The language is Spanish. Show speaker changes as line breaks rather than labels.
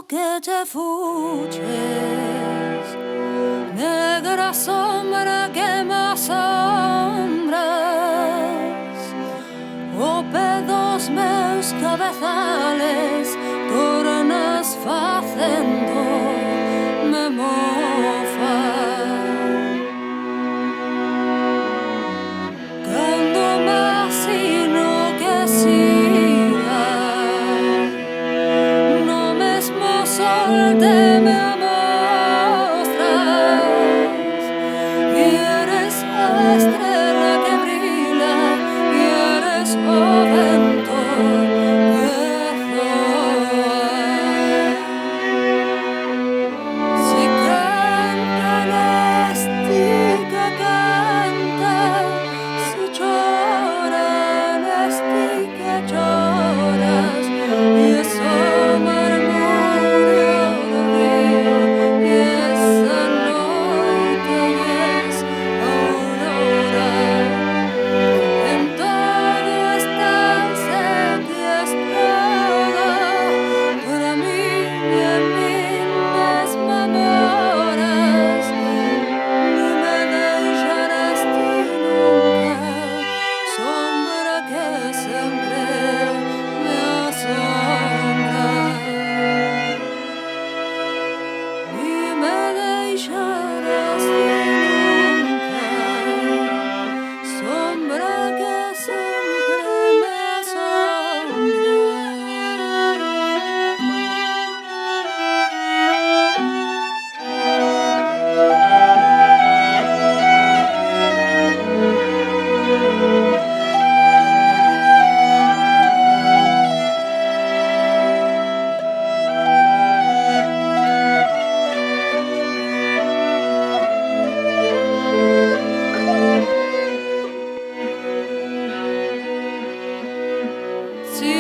que te fuges, negra sombra que me asombras, o pedos meus cabezales tornas facendo me mofar. Cando imagino que siga no mesmo sol te me mostras, y eres a estrela que brilla, y eres o vento que zoa. Si canta nesti que canta, si chora nesti que choras, y eso murmurio do río, y esa noite es aurora. En todo estás endiestrada, para mí y en mí mesma moras, ni me deixarás ti nunca, sombra que sempre me asombra. Ni me deixarás ti nunca, sombra que sempre me asombra. Si